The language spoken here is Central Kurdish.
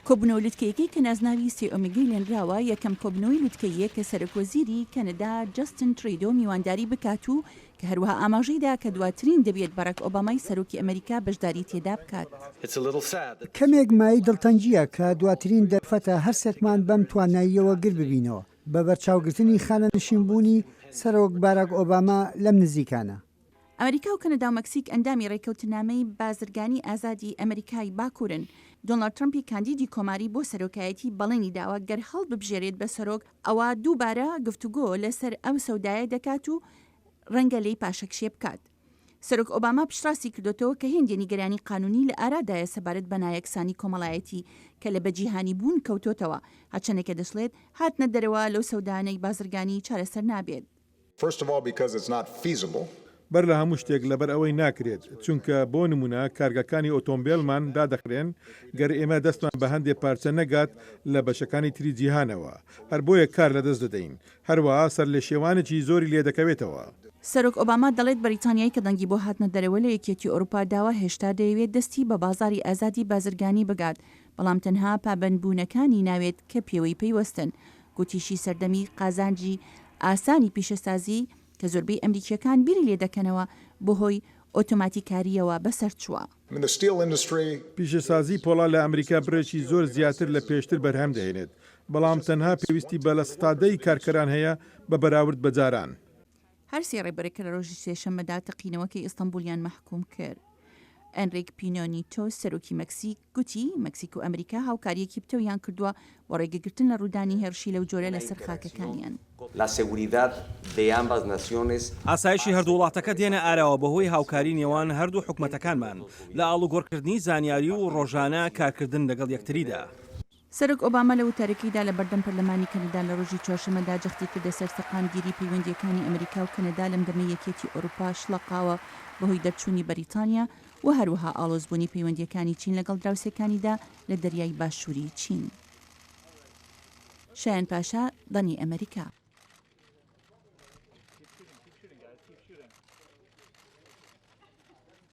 کۆبنەوە لوتکەیەکەی کە نازناوی سێئۆمگەی لێنراوە یەکەم کۆبنەوەی لوتکەیە کە سەرۆکوەزیری کەنەدا جەستن تریدۆ میوانداری بکات و کە هەروەها ئاماژەیدا کە دواترین دەبێت باراک ئۆبامای سەرۆکی ئەمریکا بەشداری تێدا بکات. کەمێک مای دڵتەنجیە کە دواترین دەرفەتە هەرسێکمان بەم تواناییەوە گر ببینەوە بە بەرچاوگرتنی خانە نشینبوونی سەرۆک باراک ئۆباما لەم نزیکانە. ئەمریکا و کەنەدا و مەکسیک ئەندامی ڕێکەوتنامەی بازرگانی ئازادی ئەمریکای باکوورن. دۆناڵد ترەمپی کاندیدی کۆماری بۆ سەرۆکایەتی بەڵێنی داوە گەر هەڵ ببژێرێت بە سەرۆک ئەوە دووبارە گفتوگۆ لەسەر ئەم سەودایە دەکات و ڕەنگە لێی پاشەکشێ بکات. سەرۆک ئۆباما پشتڕاستی کردوتەوە کە هێندی نیگەرانی قانونی لە ئارادایە سەبارەت بە نایەکسانی کۆمەڵایەتی کە لە بەجیهانی بوون کەوتۆتەوە هەرچەندێکە دەشڵێت هاتنە دەرەوە لەو سەودانەی بازرگانی چارەسەر نابێت. بەر لە هەموو شتێک لەبەر ئەوەی ناکرێت چونکە بۆ نمونە کارگەکانی ئۆتۆمبیلمان دادەخرێن گەر ئێمە دەستمان بە هەندێک پارچە نەگات لە بەشەکانی تری جیهانەوە هەر بۆیە کار لەدەست دەدەین هەروەها سەر لە شێوانێکی زۆری لێ دەکەوێتەوە. سەرۆک ئۆباما دەڵێت بەریتانیای کە دەنگی بۆ هاتنە دەرەوە لە یەکێتی ئەوروپا داوە هێشتا دەیەوێت دەستی بە بازاری ئازادی بازرگانی بگات بەڵام تەنها پابەندبوونەکانی ناوێت کە پێوەی پەیوەستن. گوتیشی سەردەمی قازانجی ئاسانی پیشەسازی کە زۆربەی ئەمریکیەکان بیری لێ دەکەنەوە بۆ هۆی ئۆتۆماتیکاریەوە بەسەر چووە. پیشەسازی پۆڵا لە ئەمریکا برێکی زۆر زیاتر لە پێشتر بەرهەم دەهێنێت بەڵام تەنها پێویستی بە لە سەتادەی کارکەران هەیە بە بەراورد بەجاران. هەر سێ ڕێبەرێکە لە ڕۆژی سێشەممەدا تەقینەوەکەی ئیستانبولیان مەحکوم کرد. ئەنریک پینۆنیتۆ سەرۆکی مەکسیک گوتی مەکسیک و ئەمریکا هاوکاریەکی پتەویان کردووە بۆ ڕێگەگرتن لە ڕوودانی هێرشی لەو جۆرە لەسەر خاکەکانیان. ئاسایشی هەردوو وڵاتەکە دێنە ئاراوە بەهۆی هاوکاری نێوان هەردوو حکومەتەکانمان لە ئاڵوگۆڕکردنی زانیاری و ڕۆژانە کارکردن لەگەڵ یەکتریدا. سەرۆک ئۆباما لە وتارەکەیدا لە بەردەم پەرلەمانی کەنەدا لە ڕۆژی چوارشەممەدا جەختی کردە سەر سەقامگیری پەیوەندیەکانی ئەمریکا و کەنەدا لەم دەمەی یەکێتی ئەوروپا شڵەقاوە بەهۆی دەرچوونی بەریتانیا و هەروەها ئاڵۆزبوونی پەیوەندیەکانی چین لەگەڵ دراوسەکانیدا لە دەریای باشووری چین. شایان پاشا، دەنی ئەمریکا.